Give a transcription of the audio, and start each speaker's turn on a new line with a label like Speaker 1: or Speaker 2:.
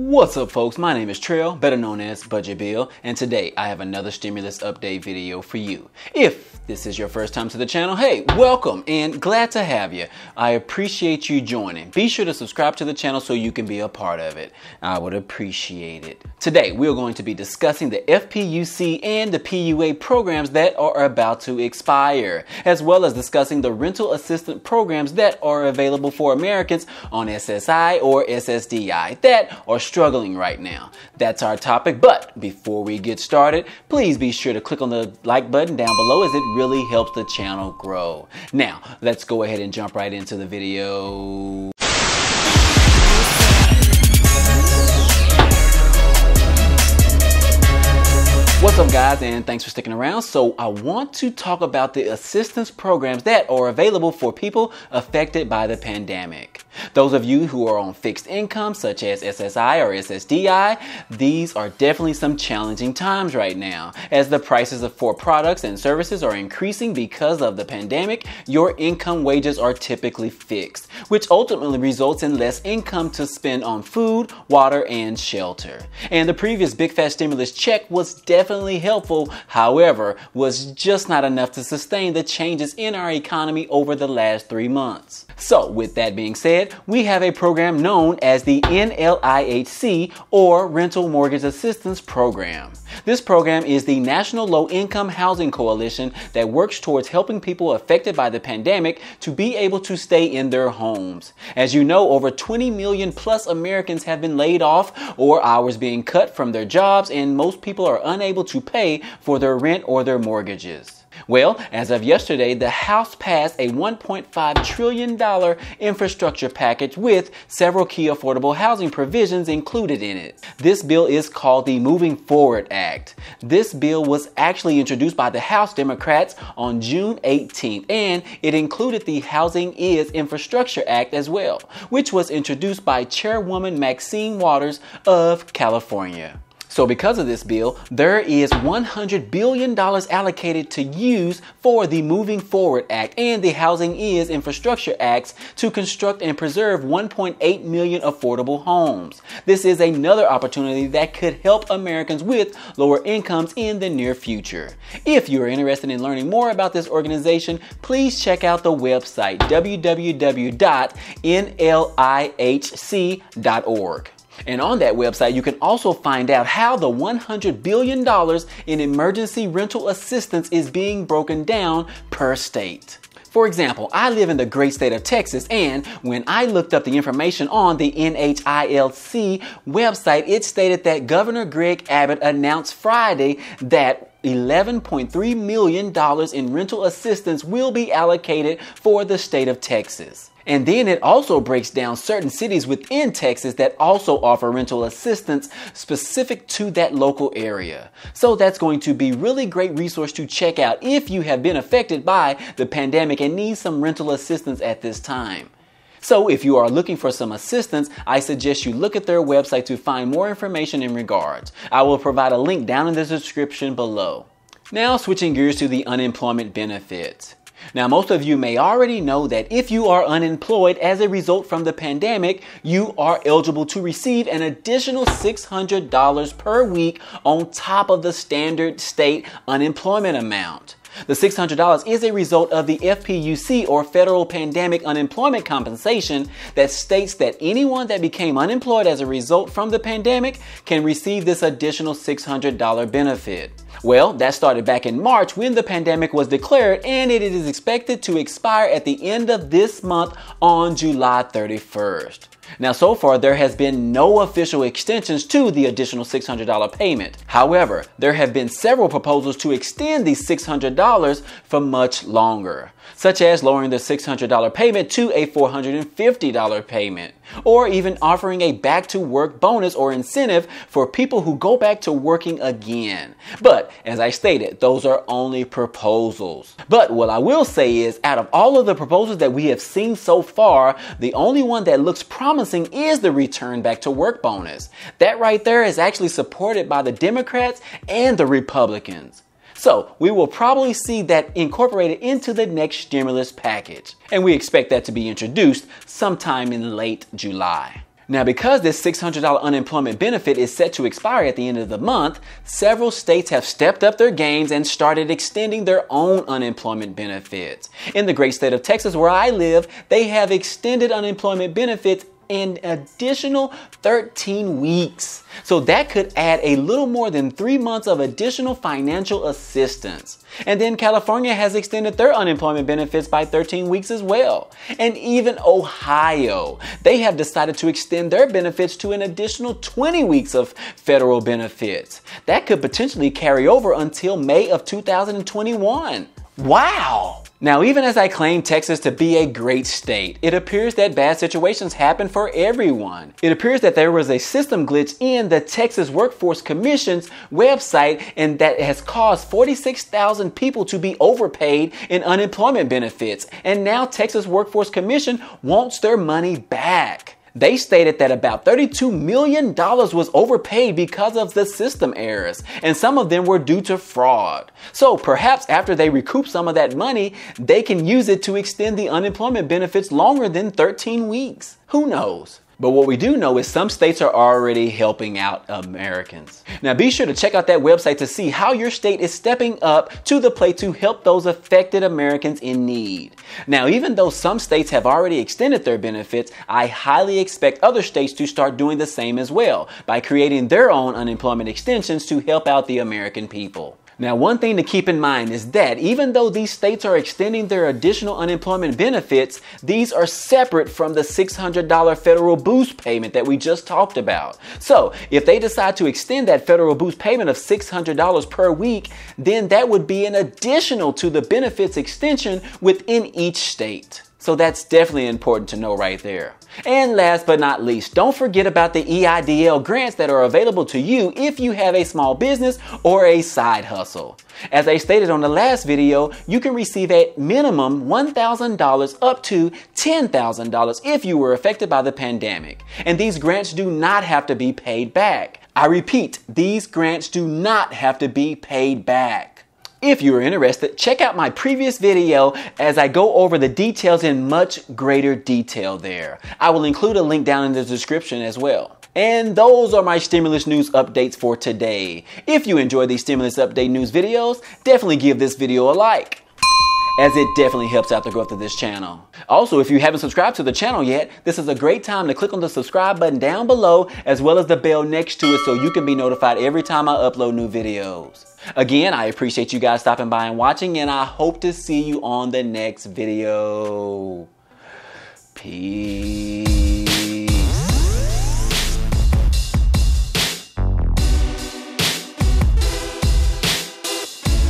Speaker 1: What's up, folks? My name is Trail, better known as Budget Bill, and today I have another stimulus update video for you. If this is your first time to the channel, hey, welcome and glad to have you. I appreciate you joining. Be sure to subscribe to the channel so you can be a part of it. I would appreciate it. Today, we're going to be discussing the FPUC and the PUA programs that are about to expire, as well as discussing the rental assistance programs that are available for Americans on SSI or SSDI that are struggling right now. That's our topic, but before we get started, please be sure to click on the like button down below as it really helps the channel grow. Now, let's go ahead and jump right into the video. What's up, guys, and thanks for sticking around. So I want to talk about the assistance programs that are available for people affected by the pandemic. Those of you who are on fixed income, such as SSI or SSDI, these are definitely some challenging times right now. As the prices for products and services are increasing because of the pandemic, your income wages are typically fixed, which ultimately results in less income to spend on food, water, and shelter. And the previous big fat stimulus check was definitely helpful, however, was just not enough to sustain the changes in our economy over the last 3 months. So with that being said, we have a program known as the NLIHC, or Rental Mortgage Assistance Program. This program is the National Low Income Housing Coalition that works towards helping people affected by the pandemic to be able to stay in their homes. As you know, over 20 million plus Americans have been laid off or hours being cut from their jobs, and most people are unable to pay for their rent or their mortgages. Well, as of yesterday, the House passed a $1.5 trillion infrastructure package with several key affordable housing provisions included in it. This bill is called the Moving Forward Act. This bill was actually introduced by the House Democrats on June 18th, and it included the Housing is Infrastructure Act as well, which was introduced by Chairwoman Maxine Waters of California. So because of this bill, there is $100 billion allocated to use for the Moving Forward Act and the Housing is Infrastructure Acts to construct and preserve 1.8 million affordable homes. This is another opportunity that could help Americans with lower incomes in the near future. If you are interested in learning more about this organization, please check out the website www.nlihc.org. And on that website, you can also find out how the $100 billion in emergency rental assistance is being broken down per state. For example, I live in the great state of Texas, and when I looked up the information on the NHILC website, it stated that Governor Greg Abbott announced Friday that $11.3 million in rental assistance will be allocated for the state of Texas. And then it also breaks down certain cities within Texas that also offer rental assistance specific to that local area. So that's going to be really great resource to check out if you have been affected by the pandemic and need some rental assistance at this time. So if you are looking for some assistance, I suggest you look at their website to find more information in regards. I will provide a link down in the description below. Now switching gears to the unemployment benefits. Now, most of you may already know that if you are unemployed as a result from the pandemic, you are eligible to receive an additional $600 per week on top of the standard state unemployment amount. The $600 is a result of the FPUC, or Federal Pandemic Unemployment Compensation, that states that anyone that became unemployed as a result from the pandemic can receive this additional $600 benefit. Well, that started back in March when the pandemic was declared, and it is expected to expire at the end of this month on July 31st. Now, so far, there has been no official extensions to the additional $600 payment. However, there have been several proposals to extend the $600 for much longer, such as lowering the $600 payment to a $450 payment, or even offering a back-to-work bonus or incentive for people who go back to working again. But as I stated, those are only proposals. But what I will say is, out of all of the proposals that we have seen so far, the only one that looks promising is the return back to work bonus. That right there is actually supported by the Democrats and the Republicans. So we will probably see that incorporated into the next stimulus package. And we expect that to be introduced sometime in late July. Now, because this $600 unemployment benefit is set to expire at the end of the month, several states have stepped up their games and started extending their own unemployment benefits. In the great state of Texas, where I live, they have extended unemployment benefits an additional 13 weeks. So that could add a little more than 3 months of additional financial assistance. And then California has extended their unemployment benefits by 13 weeks as well. And even Ohio, they have decided to extend their benefits to an additional 20 weeks of federal benefits. That could potentially carry over until May of 2021. Wow! Now, even as I claim Texas to be a great state, it appears that bad situations happen for everyone. It appears that there was a system glitch in the Texas Workforce Commission's website, and that has caused 46,000 people to be overpaid in unemployment benefits. And now Texas Workforce Commission wants their money back. They stated that about $32 million was overpaid because of the system errors, and some of them were due to fraud. So perhaps after they recoup some of that money, they can use it to extend the unemployment benefits longer than 13 weeks. Who knows? But what we do know is some states are already helping out Americans. Now be sure to check out that website to see how your state is stepping up to the plate to help those affected Americans in need. Now, even though some states have already extended their benefits, I highly expect other states to start doing the same as well by creating their own unemployment extensions to help out the American people. Now, one thing to keep in mind is that even though these states are extending their additional unemployment benefits, these are separate from the $600 federal boost payment that we just talked about. So if they decide to extend that federal boost payment of $600 per week, then that would be an additional to the benefits extension within each state. So that's definitely important to know right there. And last but not least, don't forget about the EIDL grants that are available to you if you have a small business or a side hustle. As I stated on the last video, you can receive a minimum $1,000 up to $10,000 if you were affected by the pandemic. And these grants do not have to be paid back. I repeat, these grants do not have to be paid back. If you are interested, check out my previous video as I go over the details in much greater detail there. I will include a link down in the description as well. And those are my stimulus news updates for today. If you enjoy these stimulus update news videos, definitely give this video a like, as it definitely helps out the growth of this channel. Also, if you haven't subscribed to the channel yet, this is a great time to click on the subscribe button down below, as well as the bell next to it, so you can be notified every time I upload new videos. Again, I appreciate you guys stopping by and watching, and I hope to see you on the next video. Peace.